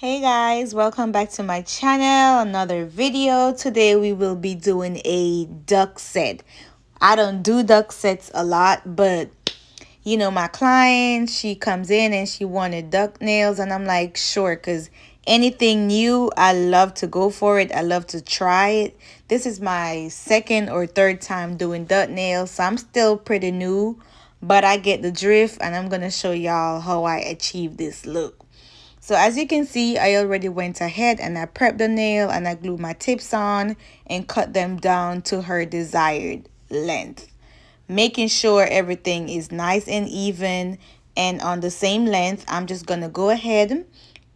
Hey guys, welcome back to my channel. Another video. Today we will be doing a duck set. I don't do duck sets a lot, but you know, my client, she comes in and she wanted duck nails, and I'm like, sure, because anything new, I love to go for it. I love to try it. This is my second or third time doing duck nails, so I'm still pretty new, but I get the drift, and I'm going to show y'all how I achieve this look. So as you can see, I already went ahead and I prepped the nail and I glued my tips on and cut them down to her desired length. Making sure everything is nice and even and on the same length, I'm just going to go ahead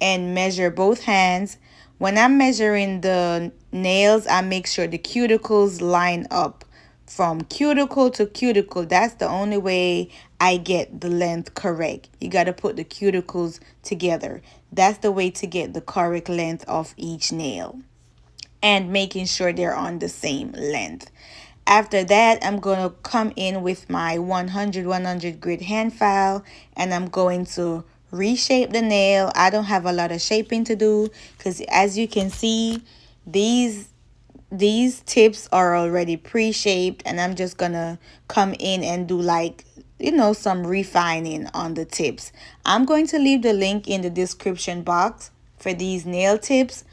and measure both hands. When I'm measuring the nails, I make sure the cuticles line up from cuticle to cuticle. That's the only way I get the length correct. You got to put the cuticles together. That's the way to get the correct length of each nail, and making sure they're on the same length. After that, I'm going to come in with my 100 grit hand file, and I'm going to reshape the nail. I don't have a lot of shaping to do because as you can see, these tips are already pre-shaped, and I'm just gonna come in and do, like, you know, some refining on the tips. I'm going to leave the link in the description box for these nail tips.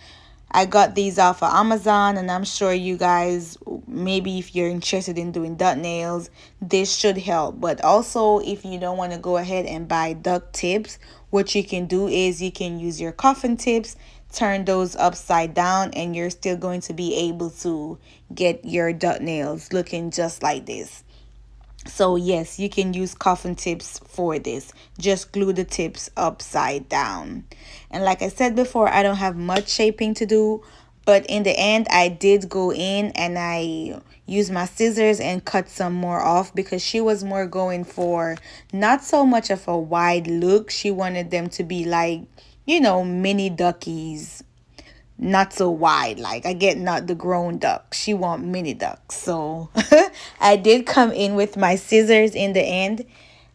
I got these off of Amazon, and I'm sure you guys, maybe if you're interested in doing duck nails, this should help. But also, if you don't want to go ahead and buy duck tips, what you can do is you can use your coffin tips, turn those upside down, and you're still going to be able to get your duck nails looking just like this. So yes, you can use coffin tips for this. Just glue the tips upside down. And like I said before, I don't have much shaping to do, but in the end, I did go in and I used my scissors and cut some more off because she was more going for not so much of a wide look. She wanted them to be like, you know, mini duckies, not so wide. Like, I get not the grown duck, she want mini ducks. So I did come in with my scissors in the end,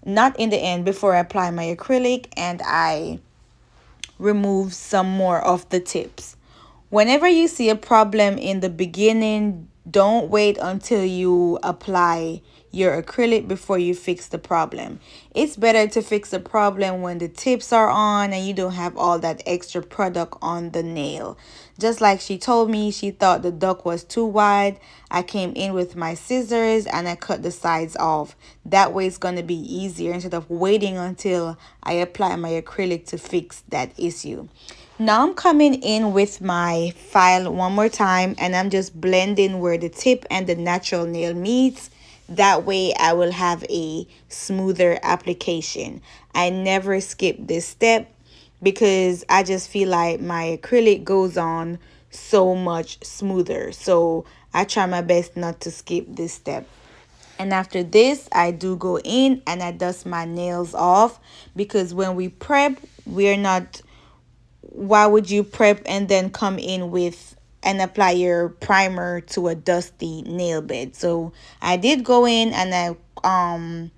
not in the end, before I apply my acrylic, and I remove some more of the tips. Whenever you see a problem in the beginning, don't wait until you apply your acrylic before you fix the problem. It's better to fix the problem when the tips are on and you don't have all that extra product on the nail. Just like she told me, she thought the duck was too wide. I came in with my scissors and I cut the sides off. That way it's going to be easier instead of waiting until I apply my acrylic to fix that issue. Now I'm coming in with my file one more time, and I'm just blending where the tip and the natural nail meets. That way I will have a smoother application. I never skip this step because I just feel like my acrylic goes on so much smoother. So I try my best not to skip this step. And after this, I do go in and I dust my nails off, because when we prep, we're not, why would you prep and then come in with and apply your primer to a dusty nail bed? So I did go in and I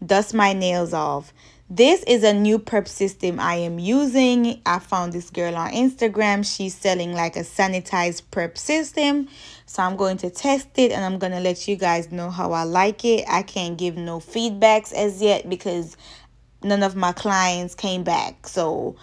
dust my nails off. This is a new prep system I am using. I found this girl on Instagram. She's selling like a sanitized prep system. So I'm going to test it and I'm going to let you guys know how I like it. I can't give no feedbacks as yet because none of my clients came back. So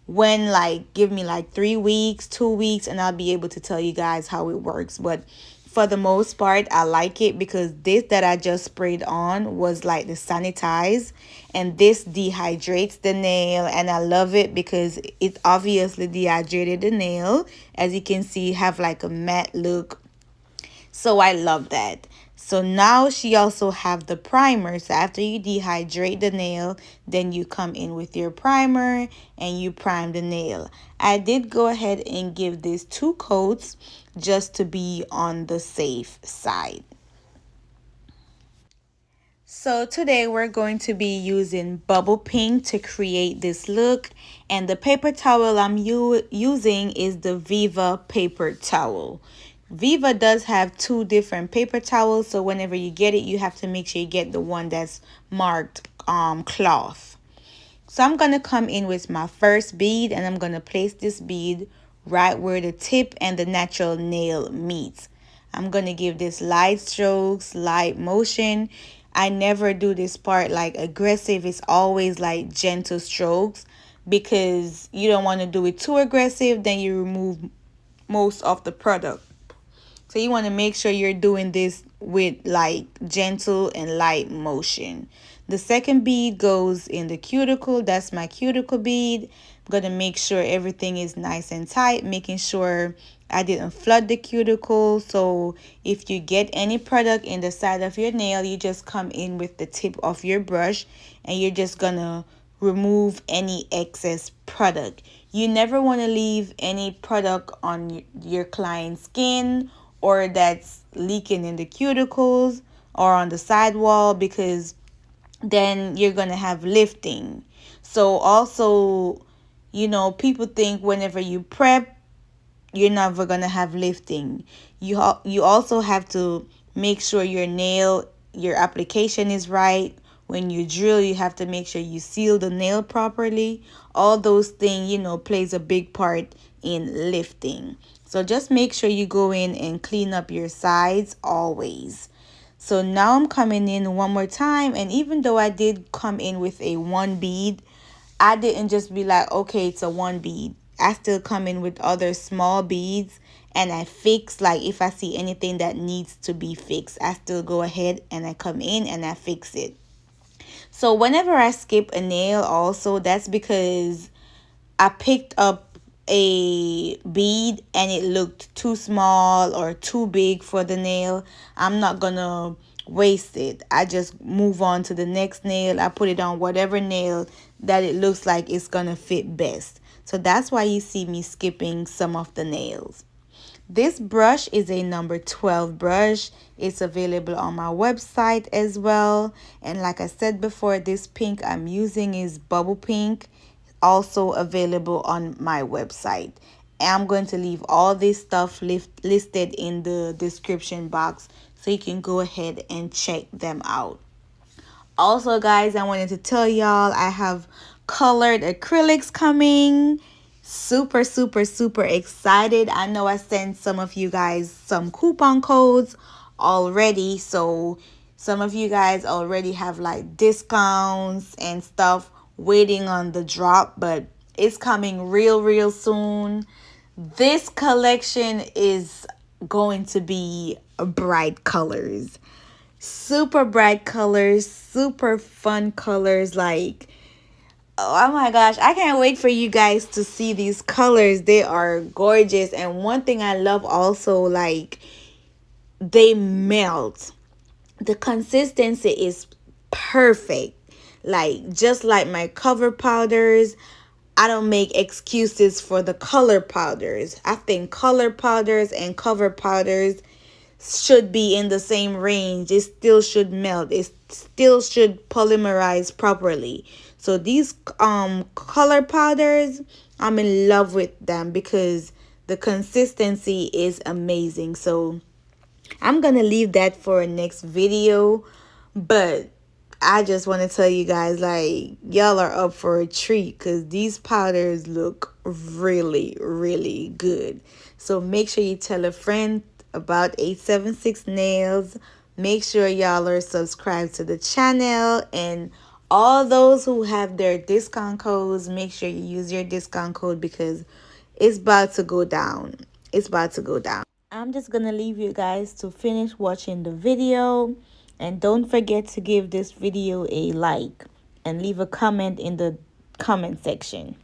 when, like, give me like 3 weeks, 2 weeks, and I'll be able to tell you guys how it works. But for the most part, I like it because this that I just sprayed on was like the sanitize, and this dehydrates the nail, and I love it because it obviously dehydrated the nail. As you can see, have like a matte look. So I love that. So now she also have the primer. So after you dehydrate the nail, then you come in with your primer and you prime the nail. I did go ahead and give this 2 coats just to be on the safe side. So today we're going to be using bubble pink to create this look, and the paper towel I'm using is the Viva paper towel. Viva does have 2 different paper towels, so whenever you get it, you have to make sure you get the one that's marked cloth. So I'm going to come in with my first bead, and I'm going to place this bead right where the tip and the natural nail meets. I'm going to give this light strokes, light motion. I never do this part like aggressive. It's always like gentle strokes because you don't want to do it too aggressive. Then you remove most of the product. So you want to make sure you're doing this with like gentle and light motion. The second bead goes in the cuticle. That's my cuticle bead. I'm going to make sure everything is nice and tight, making sure I didn't flood the cuticle. So if you get any product in the side of your nail, you just come in with the tip of your brush and you're just going to remove any excess product. You never want to leave any product on your client's skin or that's leaking in the cuticles or on the sidewall, because then you're gonna have lifting. So also, you know, people think whenever you prep, you're never gonna have lifting. You also have to make sure your application is right. When you drill, you have to make sure you seal the nail properly. All those things, you know, plays a big part in lifting. So just make sure you go in and clean up your sides always. So now I'm coming in one more time, and even though I did come in with a one bead, I didn't just be like, okay, it's a one bead. I still come in with other small beads and I fix, like if I see anything that needs to be fixed, I still go ahead and I come in and I fix it. So whenever I skip a nail also, that's because I picked up a bead and it looked too small or too big for the nail. I'm not gonna waste it. I just move on to the next nail. I put it on whatever nail that it looks like it's gonna fit best. So that's why you see me skipping some of the nails. This brush is a number 12 brush. It's available on my website as well. And like I said before, this pink I'm using is bubble pink, also available on my website. I'm going to leave all this stuff listed in the description box so you can go ahead and check them out. Also, guys, I wanted to tell y'all I have colored acrylics coming. Super, super, super excited. I know I sent some of you guys some coupon codes already. So some of you guys already have like discounts and stuff waiting on the drop, but it's coming real soon. This collection is going to be bright colors. Super bright colors, super fun colors. Like, oh my gosh, I can't wait for you guys to see these colors. They are gorgeous. And one thing I love also, like, they melt. The consistency is perfect. Like, just like my cover powders, I don't make excuses for the color powders. I think color powders and cover powders should be in the same range. It still should melt. It still should polymerize properly. So these color powders, I'm in love with them because the consistency is amazing. So I'm gonna leave that for a next video, but I just want to tell you guys, like, y'all are up for a treat because these powders look really good. So make sure you tell a friend about 876 Nails. Make sure y'all are subscribed to the channel, and all those who have their discount codes, make sure you use your discount code because it's about to go down. It's about to go down. I'm just gonna leave you guys to finish watching the video, and don't forget to give this video a like and leave a comment in the comment section.